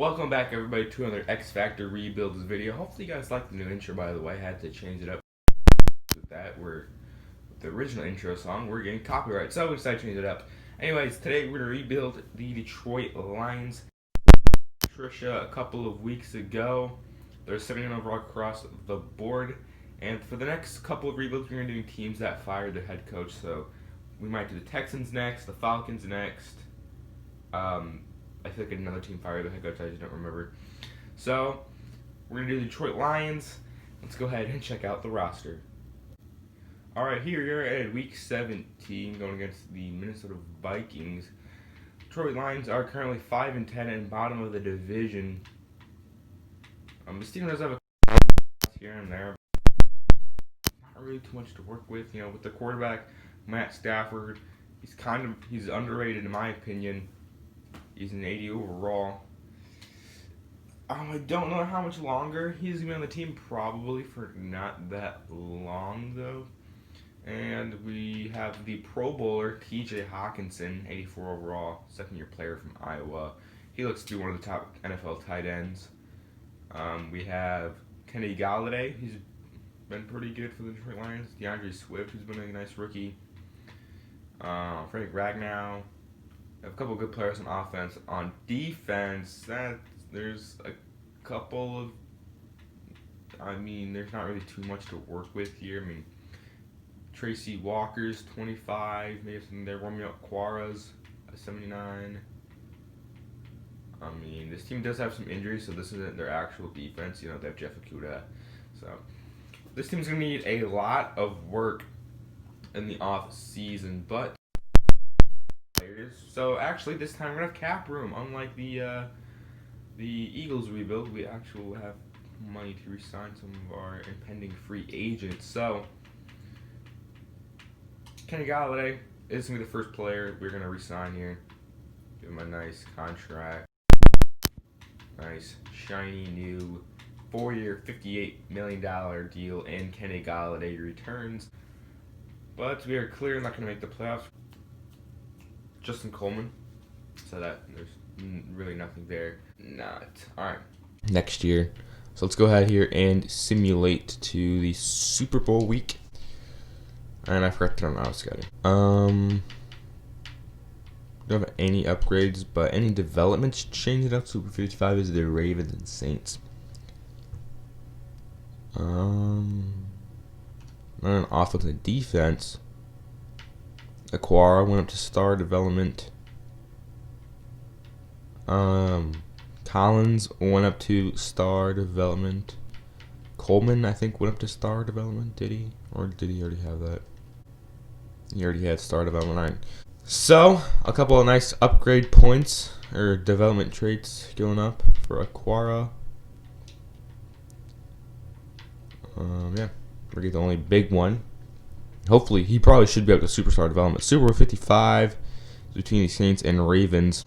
Welcome back, everybody, to another X Factor Rebuilds video. Hopefully you guys like the new intro, by the way. I had to change it up with that. With the original intro song, we're getting copyright, so we decided to change it up. Anyways, today we're going to rebuild the Detroit Lions. Trisha, a couple of weeks ago, they're 79 overall across the board. And for the next couple of rebuilds, we're going to be doing teams that fired their head coach. So we might do the Texans next, the Falcons next. I feel like another team fired their head coach, I just don't remember. So, we're going to do the Detroit Lions. Let's go ahead and check out the roster. Alright, here we are at Week 17, going against the Minnesota Vikings. Detroit Lions are currently 5-10 and bottom of the division. This team does have a here and there. Not really too much to work with, with the quarterback, Matt Stafford. He's underrated in my opinion. He's an 80 overall. I don't know how much longer he's going to be on the team. Probably for not that long, though. And we have the Pro Bowler, TJ Hawkinson, 84 overall, second-year player from Iowa. He looks to be one of the top NFL tight ends. We have Kenny Galladay. He's been pretty good for the Detroit Lions. DeAndre Swift, who's been a nice rookie. Frank Ragnow. A couple of good players on offense. On defense, there's a couple of... there's not really too much to work with here. Tracy Walker's 25. Maybe something there. Romeo Quara's 79. This team does have some injuries, so this isn't their actual defense. They have Jeff Okudah. So, this team's going to need a lot of work in the off season, but... So actually, this time we're gonna have cap room. Unlike the Eagles rebuild, we actually will have money to re-sign some of our impending free agents. So Kenny Galladay is gonna be the first player we're gonna re-sign here. Give him a nice contract, nice shiny new 4-year, $58 million deal, and Kenny Galladay returns. But we are clearly not gonna make the playoffs. Justin Coleman, so that there's really nothing there. Alright. Next year. So let's go ahead here and simulate to the Super Bowl week. And I forgot to turn on scouting. Don't have any upgrades, but any developments change it up. Super 55 is the Ravens and Saints. On offense and defense. Aquara went up to star development. Collins went up to star development. Coleman, I think, went up to star development. Did he? Or did he already have that? He already had star development. All right. So, a couple of nice upgrade points or development traits going up for Aquara. Yeah, we're the only big one. Hopefully, he probably should be able to superstar development. Super 55 between the Saints and Ravens.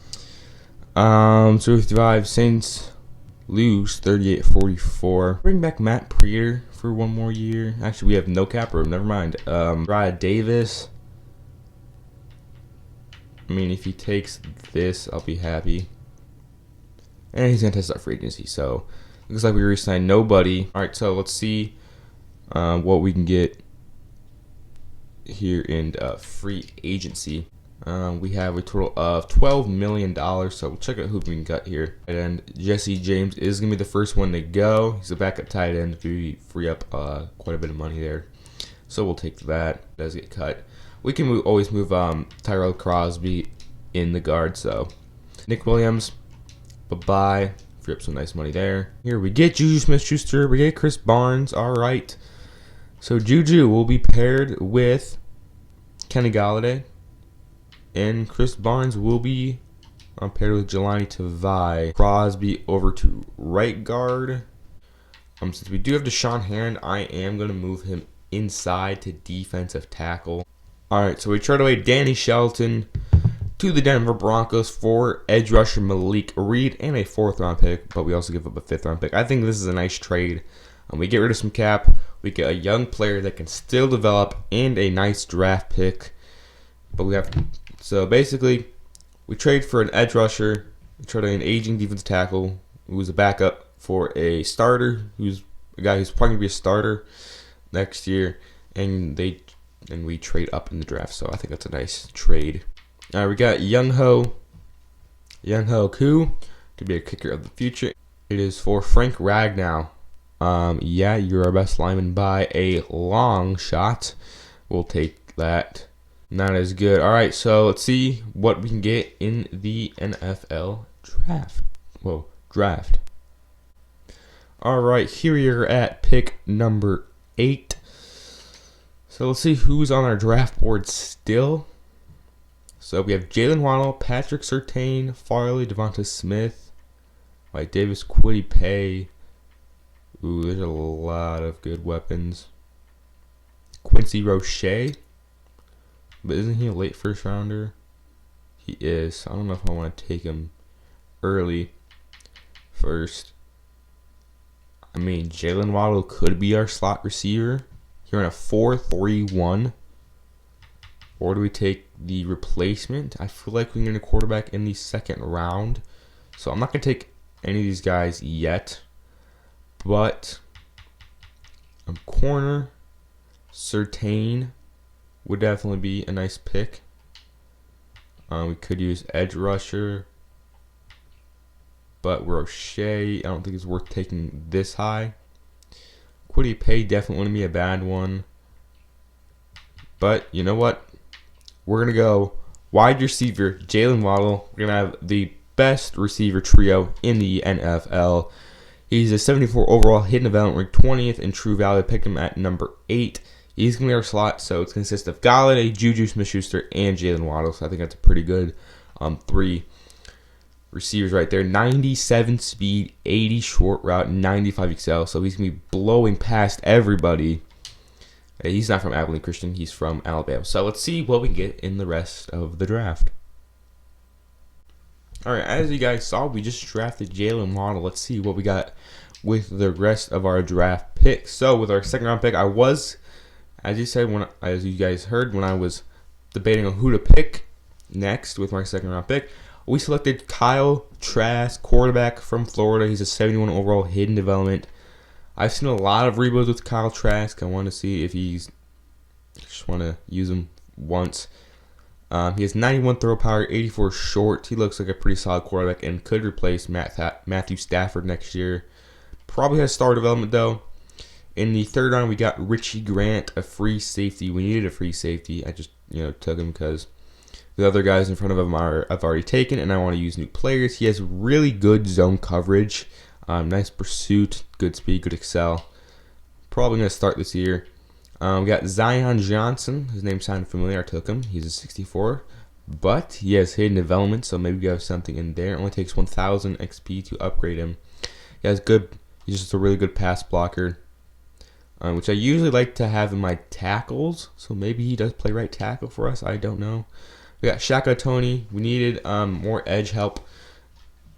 Super 55, Saints lose 38-44. Bring back Matt Prater for one more year. Actually, we have no cap room. Never mind. Ryan Davis. If he takes this, I'll be happy. And he's going to test our free agency. So, looks like we re-signed nobody. All right, so let's see what we can get here in free agency. We have a total of $12 million, so we'll check out who we got here. And Jesse James is going to be the first one to go. He's a backup tight end. We free up quite a bit of money there, so we'll take that. It does get cut. We can always move Tyrell Crosby in the guard, so Nick Williams, bye-bye. Free up some nice money there. Here we get Juju Smith-Schuster. We get Chris Barnes. All right. So Juju will be paired with Kenny Galladay, and Chris Barnes will be paired with Jelani Tavai. Crosby over to right guard. Since we do have Deshaun Hand, I am going to move him inside to defensive tackle. All right, so we trade away Danny Shelton to the Denver Broncos for edge rusher Malik Reed and a 4th-round pick, but we also give up a 5th-round pick. I think this is a nice trade. We get rid of some cap. We get a young player that can still develop and a nice draft pick. But we have so basically we trade for an edge rusher Trade an aging defensive tackle who was a backup for a starter, who's a guy who's probably gonna be a starter next year, and we trade up in the draft. So I think that's a nice trade. We got Young Ho Koo to be a kicker of the future. It is for Frank Ragnow. Yeah, you're our best lineman by a long shot. We'll take that. Not as good. All right, so let's see what we can get in the NFL draft. All right, here we are at pick number 8. So let's see who's on our draft board still. So we have Jalen Waddle, Patrick Surtain, Farley, Devonta Smith, White Davis, Kwity Paye. Ooh, there's a lot of good weapons. Quincy Roche. But isn't he a late first rounder? He is. I don't know if I want to take him early first. I mean, Jalen Waddle could be our slot receiver. Here in a 4-3-1. Or do we take the replacement? I feel like we can get a quarterback in the second round. So I'm not going to take any of these guys yet. But corner, Surtain would definitely be a nice pick. We could use edge rusher. But Roche, I don't think it's worth taking this high. Kwity Paye definitely wouldn't be a bad one. But you know what? We're going to go wide receiver, Jalen Waddle. We're going to have the best receiver trio in the NFL. He's a 74 overall, hidden development, ranked 20th in true value. I picked him at number 8. He's going to be our slot, so it's going to consist of Galladay, Juju Smith-Schuster, and Jalen Waddle. So I think that's a pretty good 3 receivers right there. 97 speed, 80 short route, 95 excel. So he's going to be blowing past everybody. He's not from Abilene Christian. He's from Alabama. So let's see what we can get in the rest of the draft. All right, as you guys saw, we just drafted Jalen Waddle. Let's see what we got with the rest of our draft picks. So with our second round pick, I was, as you guys heard, when I was debating on who to pick next with my second round pick, we selected Kyle Trask, quarterback from Florida. He's a 71 overall, hidden development. I've seen a lot of rebuilds with Kyle Trask. I want to see if just want to use him once. He has 91 throw power, 84 short. He looks like a pretty solid quarterback and could replace Matthew Stafford next year. Probably has star development though. In the third round, we got Richie Grant, a free safety. We needed a free safety. I just took him because the other guys in front of him I've already taken, and I want to use new players. He has really good zone coverage. Nice pursuit, good speed, good excel. Probably going to start this year. We got Zion Johnson. His name sounded familiar. I took him. He's a 64. But he has hidden development, so maybe we have something in there. It only takes 1,000 XP to upgrade him. He's just a really good pass blocker, which I usually like to have in my tackles. So maybe he does play right tackle for us. I don't know. We got Shaka Toney. We needed more edge help.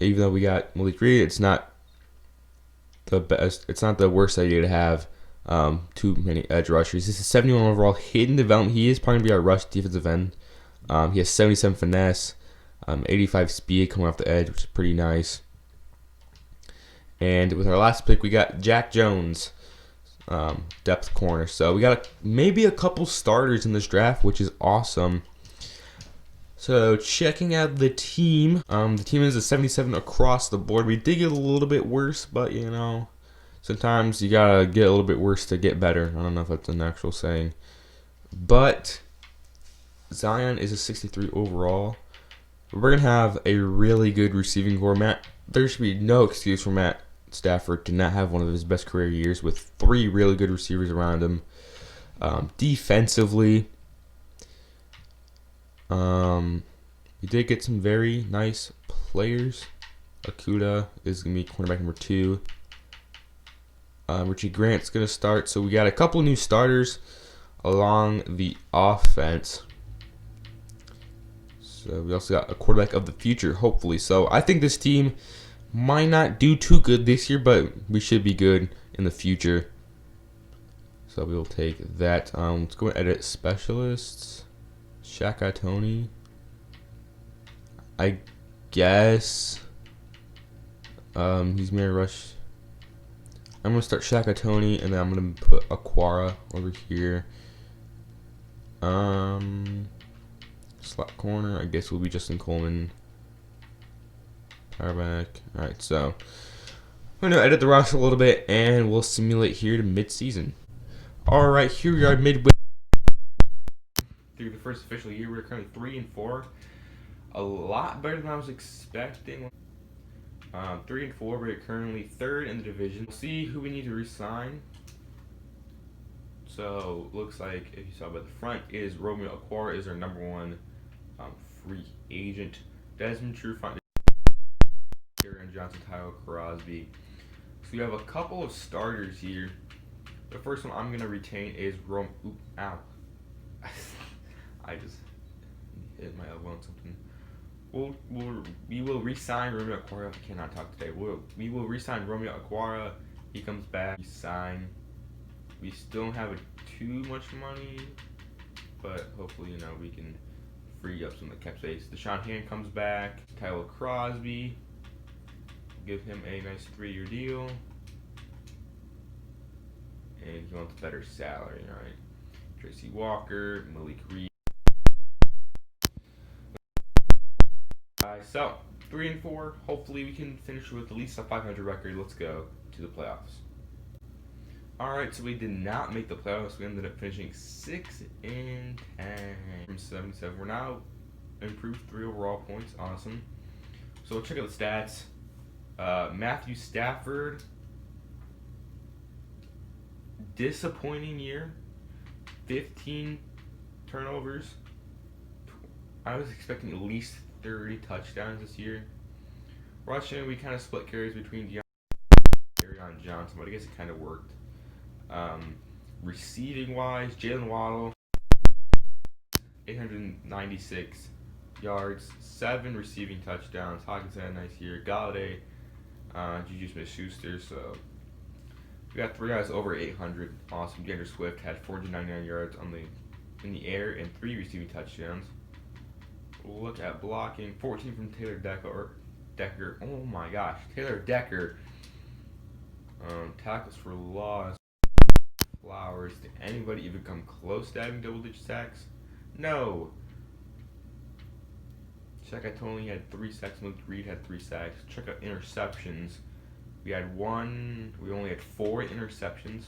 Even though we got Malik Reed, it's not the best. It's not the worst idea to have too many edge rushers. This is 71 overall, hidden development. He is probably going to be our rush defensive end. He has 77 finesse, 85 speed coming off the edge, which is pretty nice. And with our last pick, we got Jack Jones, depth corner. So we got maybe a couple starters in this draft, which is awesome. So checking out the team, the team is a 77 across the board. We did get a little bit worse, but sometimes you gotta get a little bit worse to get better. I don't know if that's an actual saying, but Zion is a 63 overall. We're gonna have a really good receiving core. There should be no excuse for Matt Stafford to not have one of his best career years with 3 really good receivers around him. Defensively, we did get some very nice players. Okuda is going to be cornerback number 2. Richie Grant's going to start. So we got a couple new starters along the offense. So we also got a quarterback of the future, hopefully. So I think this team might not do too good this year, but we should be good in the future. So we'll take that. Let's go and edit specialists. Shaka Toney. I guess He's gonna rush. I'm gonna start Shaka Tony, and then I'm gonna put Aquara over here. Slot corner, I guess will be Justin Coleman. Power back. Alright, so I'm gonna edit the roster a little bit, and we'll simulate here to mid-season. Alright, here we are midway through the first official year. We're currently 3-4. A lot better than I was expecting. 3-4. We're currently third in the division. We'll see who we need to resign. So looks like, if you saw by the front, is Romeo Aquara is our number one free agent. Desmond Trufant, Aaron Johnson, Tyler Crosby. So we have a couple of starters here. The first one I'm gonna retain is ow. I just hit my elbow on something. We will re-sign Romeo Aquara. I cannot talk today. We will re-sign Romeo Aquara. He comes back. We sign. We still don't have too much money, but hopefully, we can free up some of the cap space. Deshaun Hand comes back. Tyler Crosby. Give him a nice 3-year deal. And he wants a better salary, alright? Tracy Walker, Malik Reed. So 3-4. Hopefully we can finish with at least a 500 record. Let's go to the playoffs. Alright, so we did not make the playoffs. We ended up finishing 6-10 from 77. We're now improved 3 overall points. Awesome. So we'll check out the stats. Matthew Stafford, disappointing year. 15 turnovers. I was expecting at least 30 touchdowns this year. Rushing, we kind of split carries between Deion and Johnson, but I guess it kind of worked. Receiving wise, Jalen Waddle, 896 yards, 7 receiving touchdowns. Hawkins had a nice year. Galladay, Juju Smith-Schuster. So we got 3 guys over 800. Awesome. DeAndre Swift had 499 yards in the air and 3 receiving touchdowns. Look at blocking. 14 from Taylor Decker. Oh my gosh, Taylor Decker. Tackles for loss. Flowers. Did anybody even come close to having double-digit sacks? No. Shaka Tony had 3 sacks. Malik Reed had 3 sacks. Check out interceptions. We only had 4 interceptions.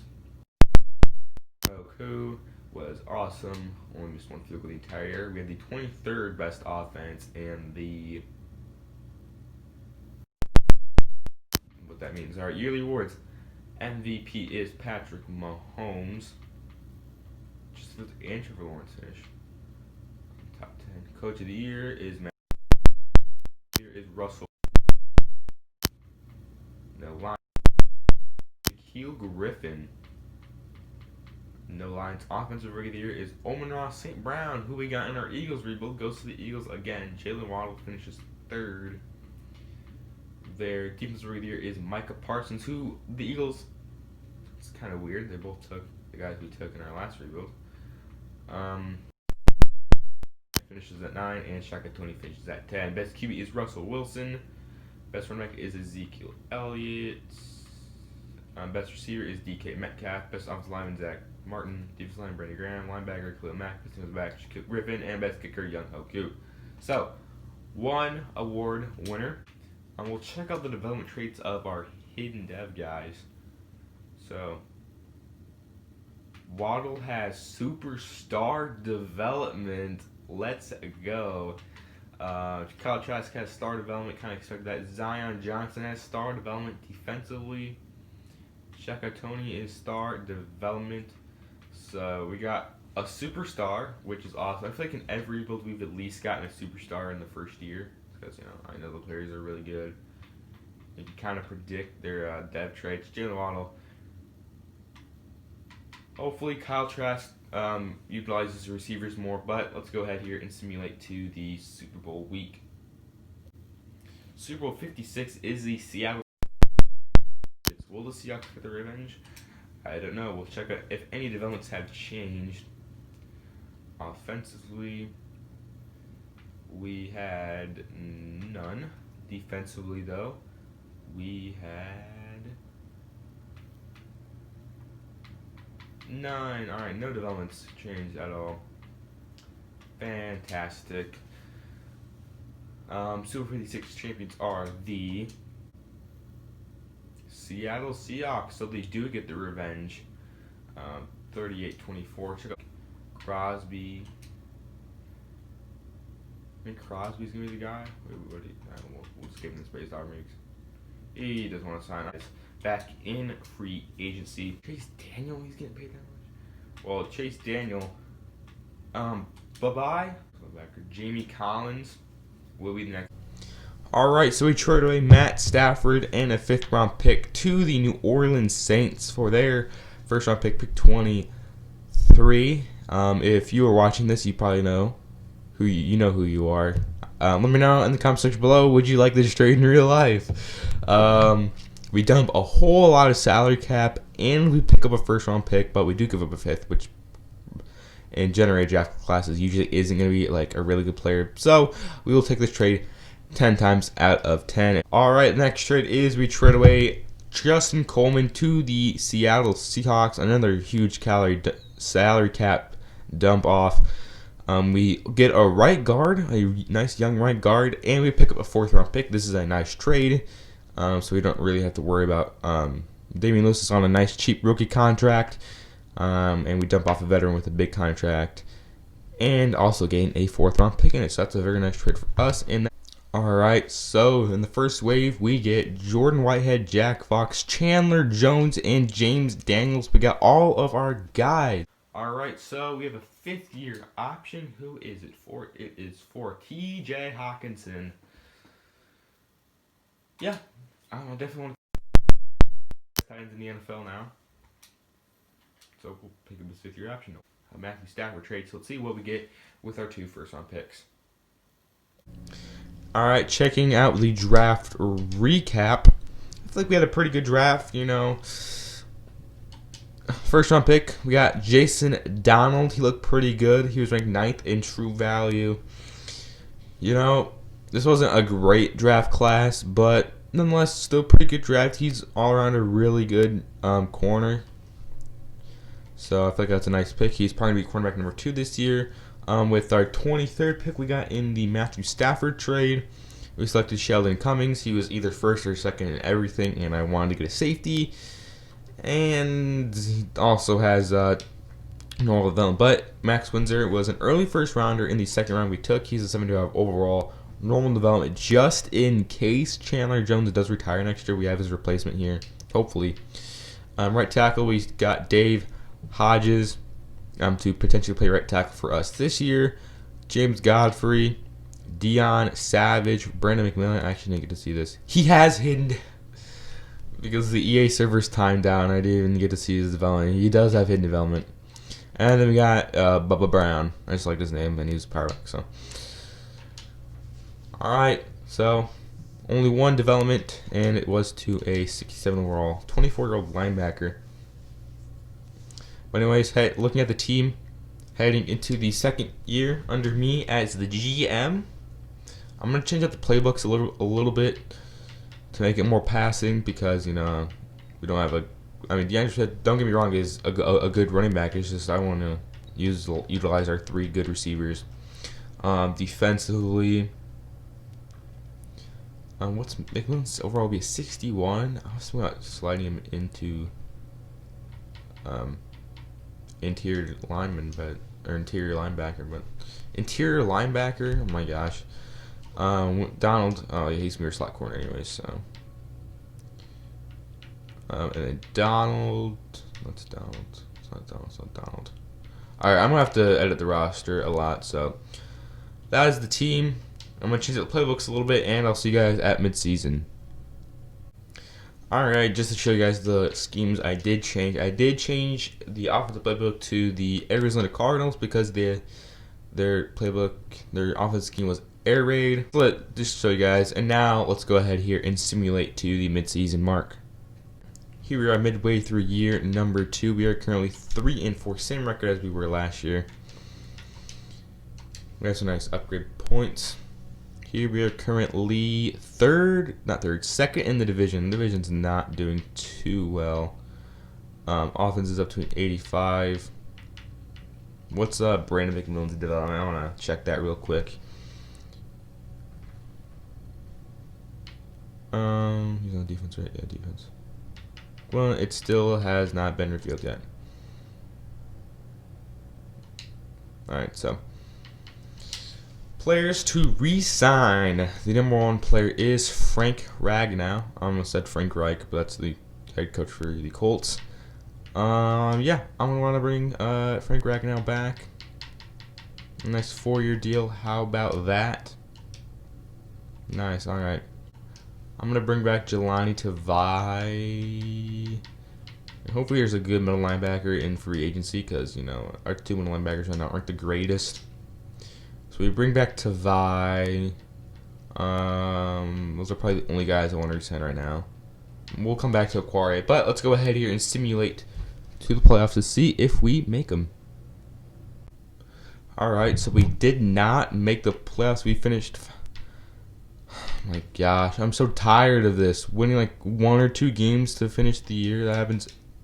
Oku was awesome. Only missed 1 field goal the entire year. We had the 23rd best offense and what that means. Our yearly awards. MVP is Patrick Mahomes. Just look at Trevor Lawrence finish. Top 10. Coach of the year is Matt. Here is Russell. No line. Keel Griffin. No lines. Offensive rookie of the year is Amon-Ra St. Brown, who we got in our Eagles rebuild. Goes to the Eagles again. Jalen Waddle finishes 3rd. Their defensive rookie of the year is Micah Parsons, who the Eagles, it's kind of weird. They both took the guys we took in our last rebuild. Finishes at 9, and Shaka Tony finishes at 10. Best QB is Russell Wilson. Best running back is Ezekiel Elliott. Best receiver is DK Metcalf. Best offensive lineman Zach Martin. Defensive lineman Brandon Graham. Linebacker Khalil Mack. Defensive back Shaquille Griffin. And best kicker Young Hoku. So, 1 award winner. We'll check out the development traits of our hidden dev guys. So, Waddle has superstar development. Let's go. Kyle Trask has star development. Kind of expected that. Zion Johnson has star development defensively. Shaka Tony is star development. So we got a superstar, which is awesome. I feel like in every build we've at least gotten a superstar in the first year. Because, I know the players are really good. You can kind of predict their dev traits. Jalen Waddle. Hopefully Kyle Trask utilizes receivers more, but let's go ahead here and simulate to the Super Bowl week. Super Bowl 56 is the Seattle. Will the Seahawks get the revenge? I don't know. We'll check out if any developments have changed. Offensively, we had none. Defensively, though, we had 9. All right, no developments changed at all. Fantastic. Super 56 champions are the Seattle Seahawks, so they do get the revenge. 38-24. Check out Crosby. I think Crosby's gonna be the guy. We'll just give him the space dog makes. He doesn't want to sign up. Back in free agency. Chase Daniel, he's getting paid that much. Well, Chase Daniel. Bye-bye. Jamie Collins will be the next. Alright, so we traded away Matt Stafford and a 5th round pick to the New Orleans Saints for their 1st round pick 23. If you are watching this, you probably know who you are. Let me know in the comment section below, would you like this trade in real life? We dump a whole lot of salary cap and we pick up a 1st round pick, but we do give up a 5th, which in generated draft classes usually isn't going to be like a really good player. So we will take this trade 10 times out of 10. Alright, next trade is we trade away Justin Coleman to the Seattle Seahawks. Another huge salary cap dump off. We get a right guard, a nice young right guard, and we pick up a 4th round pick. This is a nice trade, so we don't really have to worry about Damian Lewis is on a nice cheap rookie contract, and we dump off a veteran with a big contract, and also gain a 4th round pick in it. So that's a very nice trade for us. Alright, so in the first wave, we get Jordan Whitehead, Jack Fox, Chandler Jones, and James Daniels. We got all of our guys. Alright, so we have a 5th year option. Who is it for? It is for TJ Hawkinson. Yeah, I don't know, definitely want to tight ends in the NFL now. So we'll pick up this 5th year option. Matthew Stafford trade. So let's see what we get with our 2 1st round picks. Alright, checking out the draft recap. I feel like we had a pretty good draft, you know. 1st round pick, we got Jason Donald. He looked pretty good. He was ranked 9th in true value. You know, this wasn't a great draft class, but nonetheless, still pretty good draft. He's all around a really good corner. So I feel like that's a nice pick. He's probably going to be cornerback number 2 this year. With our 23rd pick, we got in the Matthew Stafford trade. We selected Sheldon Cummings. He was either 1st or 2nd in everything, and I wanted to get a safety. And he also has normal development. But Max Windsor was an early 1st rounder in the 2nd round we took. He's a 75 overall, normal development. Just in case Chandler Jones does retire next year, we have his replacement here, hopefully. Right tackle, we got Dave Hodges to potentially play right tackle for us this year. James Godfrey, Deion Savage, Brandon McMillan. I actually didn't get to see this. He has hidden because the EA server's timed down. I didn't even get to see his development. He does have hidden development. And then we got Bubba Brown. I just liked his name, and he was power back. So, all right. So, only one development, and it was to a 67 overall, 24-year-old linebacker. But anyways, looking at the team heading into the 2nd year under me as the GM, I'm gonna change up the playbooks a little bit to make it more passing because we don't have a. I mean, DeAndre, don't get me wrong, is a good running back. It's just I want to utilize our 3 good receivers. Defensively, what's McMillan's overall be a 61? I was thinking about sliding him into interior linebacker, oh my gosh. Donald, oh yeah, he's gonna be your slot corner anyways, so and then Donald, it's not Donald. Alright, I'm gonna have to edit the roster a lot, so that is the team. I'm gonna change the playbooks a little bit, and I'll see you guys at midseason. Alright, just to show you guys the schemes I did change. I did change the offensive playbook to the Arizona Cardinals because their playbook, their offensive scheme was air raid. Just to show you guys. And now let's go ahead here and simulate to the midseason mark. Here we are midway through year number 2. We are currently 3-4, same record as we were last year. We have some nice upgrade points. Here we are currently second in the division. The division's not doing too well. Offense is up to 85. What's Brandon McMillan's development? I want to check that real quick. He's on defense, right? Yeah, defense. Well, it still has not been revealed yet. Alright, so players to re-sign. The number one player is Frank Ragnow. I almost said Frank Reich, but that's the head coach for the Colts. Yeah, I'm gonna want to bring Frank Ragnow back. A nice 4-year deal. How about that? Nice. All right. I'm gonna bring back Jelani Tavai. And hopefully, there's a good middle linebacker in free agency because our 2 middle linebackers right now aren't the greatest. So we bring back Tavai. Those are probably the only guys I want to resign right now. We'll come back to Aquare, but let's go ahead here and simulate to the playoffs to see if we make them. Alright, so we did not make the playoffs. We finished... Oh my gosh, I'm so tired of this. Winning like 1 or 2 games to finish the year.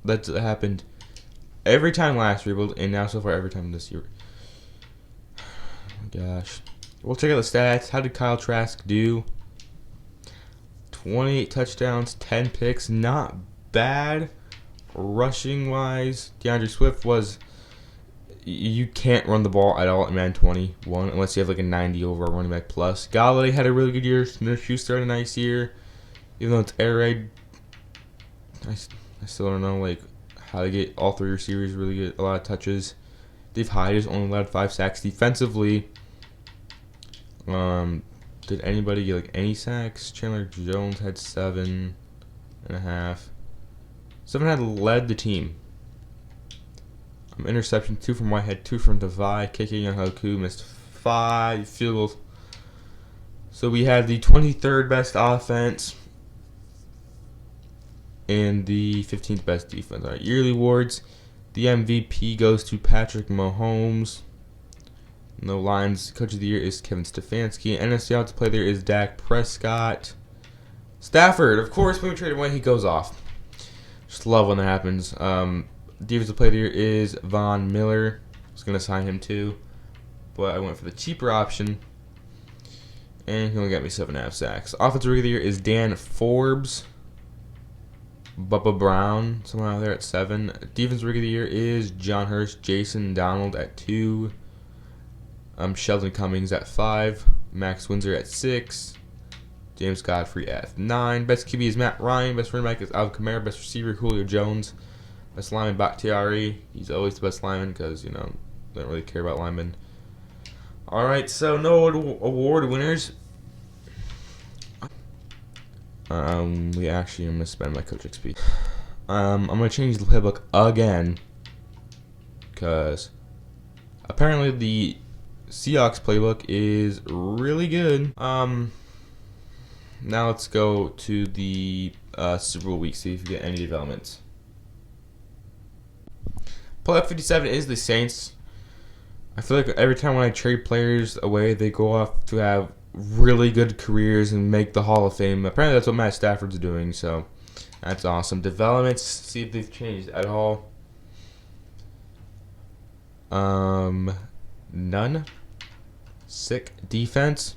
That happened every time last year, and now so far every time this year. Oh my gosh. We'll check out the stats. How did Kyle Trask do? 28 touchdowns, 10 picks. Not bad. Rushing wise, DeAndre Swift was... You can't run the ball at all in Madden 21 unless you have like a 90 overall running back plus. Galladay had a really good year. Smith-Schuster had a nice year. Even though it's air raid, I still don't know like how to get all 3 receivers really get a lot of touches. Dave Hyde has only allowed 5 sacks defensively. Did anybody get like any sacks? Chandler Jones had 7.5. 7 had led the team. Interception, 2 from Whitehead, 2 from Tavai. Kicking on Haku missed 5 field goals. So we had the 23rd best offense and the 15th best defense. All right, yearly awards. The MVP goes to Patrick Mahomes. And the Lions Coach of the Year is Kevin Stefanski. NFC Offensive Player there is Dak Prescott. Stafford, of course, when we trade away, he goes off. Just love when that happens. Defensive Player of the Year is Von Miller. I was going to sign him too, but I went for the cheaper option. And he only got me 7.5 sacks. Offensive Rookie of the Year is Dan Forbes. Bubba Brown, someone out there at 7. Defensive Rookie of the Year is John Hurst, Jason Donald at 2. Sheldon Cummings at 5. Max Windsor at 6. James Godfrey at 9. Best QB is Matt Ryan. Best running back is Alvin Kamara. Best receiver, Julio Jones. Best lineman, Bakhtiari. He's always the best lineman because, don't really care about linemen. Alright, so no award winners. I'm going to spend my coach XP. I'm going to change the playbook again because apparently the Seahawks playbook is really good. Now let's go to the Super Bowl week, see if you get any developments. Playoff 57 is the Saints. I feel like every time when I trade players away, they go off to have really good careers and make the Hall of Fame. Apparently that's what Matt Stafford's doing, so that's awesome. Developments, see if they've changed at all. None. Sick defense.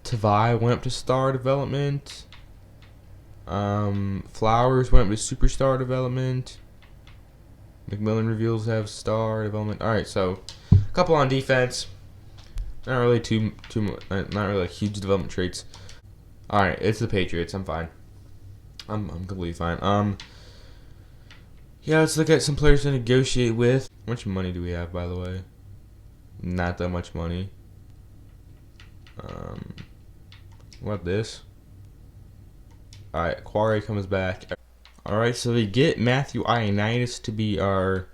Tavai went up to star development. Flowers went up to superstar development. McMillan reveals have star development. All right, so a couple on defense. Not really not really like huge development traits. All right, it's the Patriots. I'm fine. I'm completely fine. Yeah, let's look at some players to negotiate with. How much money do we have, by the way? Not that much money. What this? Alright, Quarry comes back. Alright, so we get Matthew Ioannidis to be our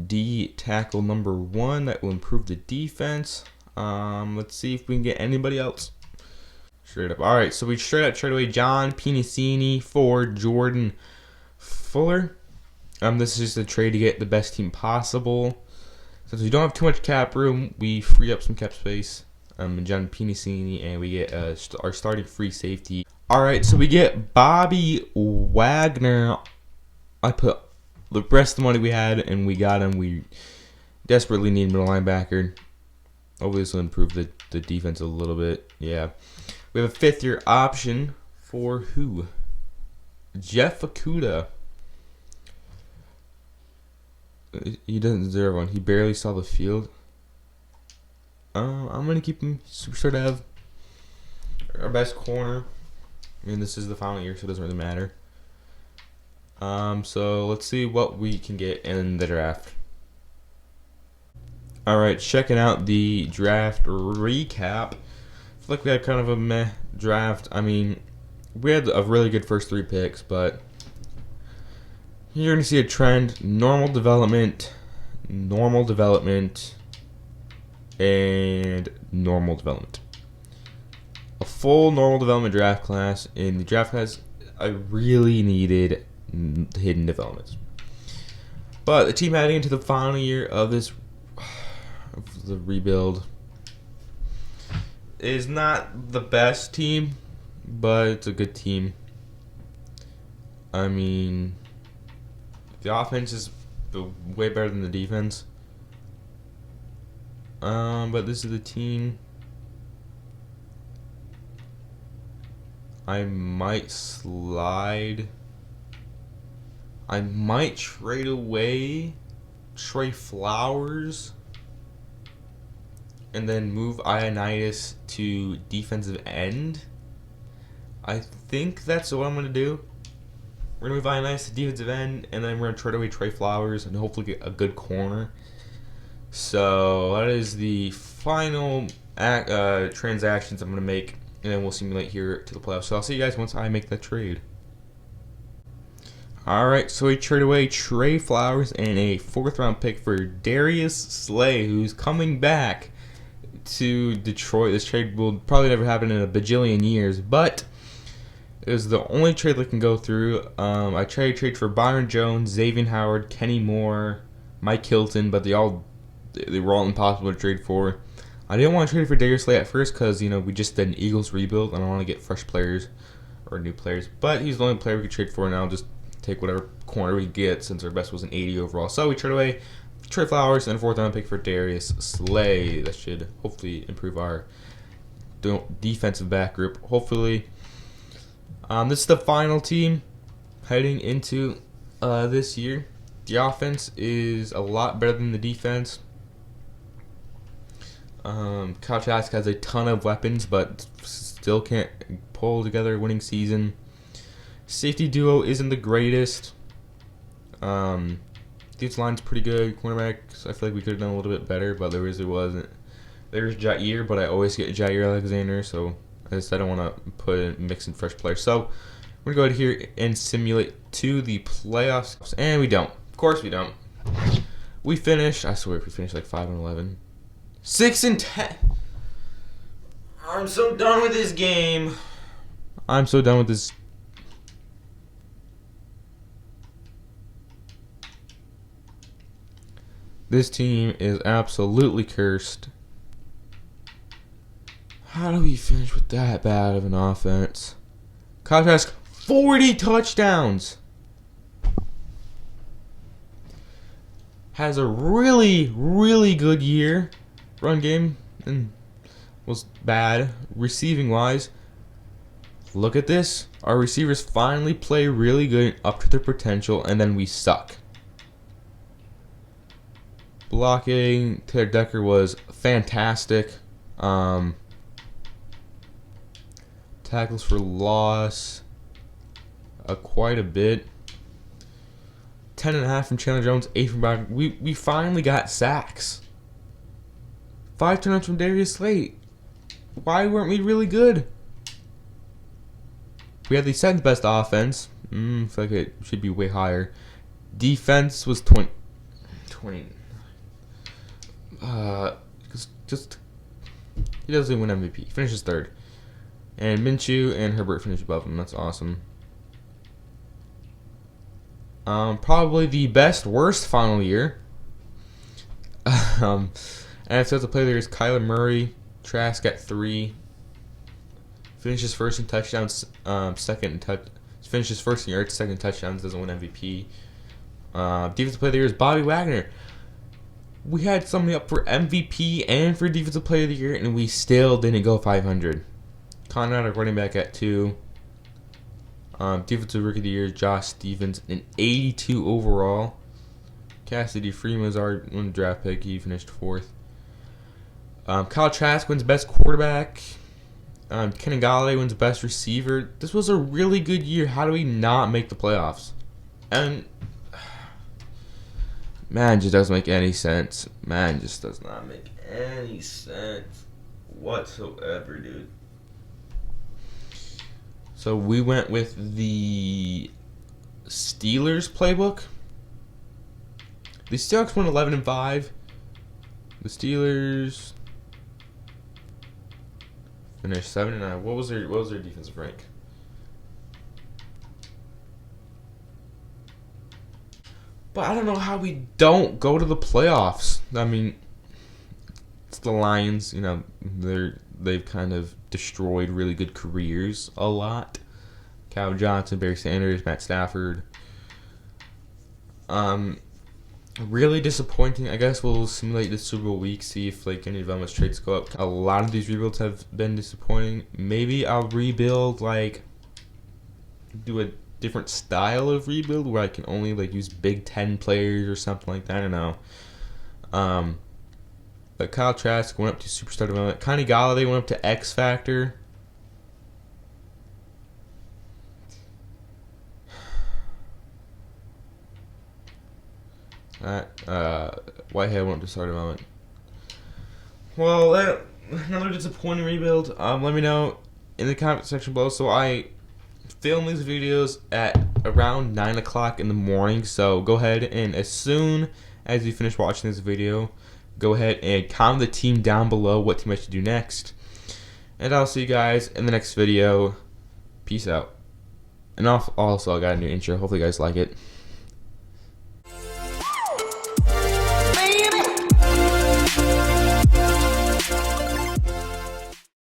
D tackle number 1. That will improve the defense. Let's see if we can get anybody else. Straight up. Alright, so we straight up trade away John Pinicini for Jordan Fuller. This is just a trade to get the best team possible. Since we don't have too much cap room, we free up some cap space. John Pinicini, and we get our starting free safety. All right, so we get Bobby Wagner. I put the rest of the money we had, and we got him. We desperately need a middle linebacker. Hopefully this will improve the defense a little bit. Yeah. We have a 5th-year option for who? Jeff Okuda. He doesn't deserve one. He barely saw the field. I'm going to keep him superstar to have our best corner. I mean, this is the final year, so it doesn't really matter. So let's see what we can get in the draft. Alright, checking out the draft recap. I feel like we had kind of a meh draft. I mean, we had a really good first 3 picks, but you're going to see a trend. Normal development, and normal development. A full normal development draft class. In the draft class, I really needed hidden developments. But the team heading into the final year of the rebuild is not the best team, but it's a good team. I mean, the offense is way better than the defense. But this is the team. I might slide. I might trade away Trey Flowers and then move Ioannidis to defensive end. I think that's what I'm going to do. We're going to move Ioannidis to defensive end, and then we're going to trade away Trey Flowers and hopefully get a good corner. So that is the final transactions I'm going to make, and then we'll simulate here to the playoffs. So I'll see you guys once I make that trade. Alright, so we trade away Trey Flowers and a 4th-round pick for Darius Slay, who's coming back to Detroit. This trade will probably never happen in a bajillion years, but it was the only trade that can go through. I trade for Byron Jones, Xavier Howard, Kenny Moore, Mike Hilton, but they were all impossible to trade for. I didn't want to trade for Darius Slay at first because, we just did an Eagles rebuild, and I want to get fresh players or new players. But he's the only player we could trade for, and I'll just take whatever corner we get since our best was an 80 overall. So we trade away Trey Flowers and a 4th-round pick for Darius Slay. That should hopefully improve our defensive back group. Hopefully. This is the final team heading into this year. The offense is a lot better than the defense. Trask has a ton of weapons, but still can't pull together a winning season. Safety duo isn't the greatest. Defensive line's pretty good. Cornerbacks, I feel like we could have done a little bit better, but there really wasn't. There's Jair, but I always get Jair Alexander, so I don't want to mix in fresh players. So we're going to go ahead here and simulate to the playoffs, and we don't. Of course we don't. We finish, I swear, if we finish like 5-11. 6-10. I'm so done with this game. I'm so done with this. This team is absolutely cursed. How do we finish with that bad of an offense? Trask, 40 touchdowns. Has a really, really good year. Run game was bad. Receiving wise, look at this. Our receivers finally play really good up to their potential, and then we suck. Blocking, Taylor Decker was fantastic. Tackles for loss, quite a bit. 10.5 from Chandler Jones, 8 from Byron. We finally got sacks. 5 turnovers from Darius Slay. Why weren't we really good? We had the 7th best offense. I feel like it should be way higher. Defense was 20. Just he doesn't win MVP. He finishes 3rd. And Minshew and Herbert finish above him. That's awesome. Probably the worst final year. And so the player there is Kyler Murray. Trask at 3. Finishes first in touchdowns, finishes first in yards, second in touchdowns, doesn't win MVP. Defensive player of the year is Bobby Wagner. We had somebody up for MVP and for defensive player of the year, and we still didn't go 500. Conrad, running back at 2. Defensive rookie of the year, Josh Stevens, an 82 overall. Cassidy Freeman was our one draft pick. He finished 4th. Kyle Trask wins best quarterback. Kenny Galladay wins best receiver. This was a really good year. How do we not make the playoffs? And man, just doesn't make any sense. Man, just does not make any sense whatsoever, dude. So we went with the Steelers playbook. The Seahawks won 11-5. The Steelers finished 7-9. What was their defensive rank? But I don't know how we don't go to the playoffs. I mean, it's the Lions. You know, they've kind of destroyed really good careers a lot. Calvin Johnson, Barry Sanders, Matt Stafford. Really disappointing. I guess we'll simulate the Super Bowl week, see if like any of Velma's trades go up. A lot of these rebuilds have been disappointing. Maybe I'll rebuild, like do a different style of rebuild where I can only like use Big Ten players or something like that. I don't know. But Kyle Trask went up to Superstar Development. Kenny Galladay went up to X Factor. Whitehead went to Star Development. Well, another disappointing rebuild. Let me know in the comment section below. So I film these videos at around 9 o'clock in the morning. So go ahead and as soon as you finish watching this video, go ahead and comment the team down below what team I should do next. And I'll see you guys in the next video. Peace out. And also, I got a new intro. Hopefully you guys like it.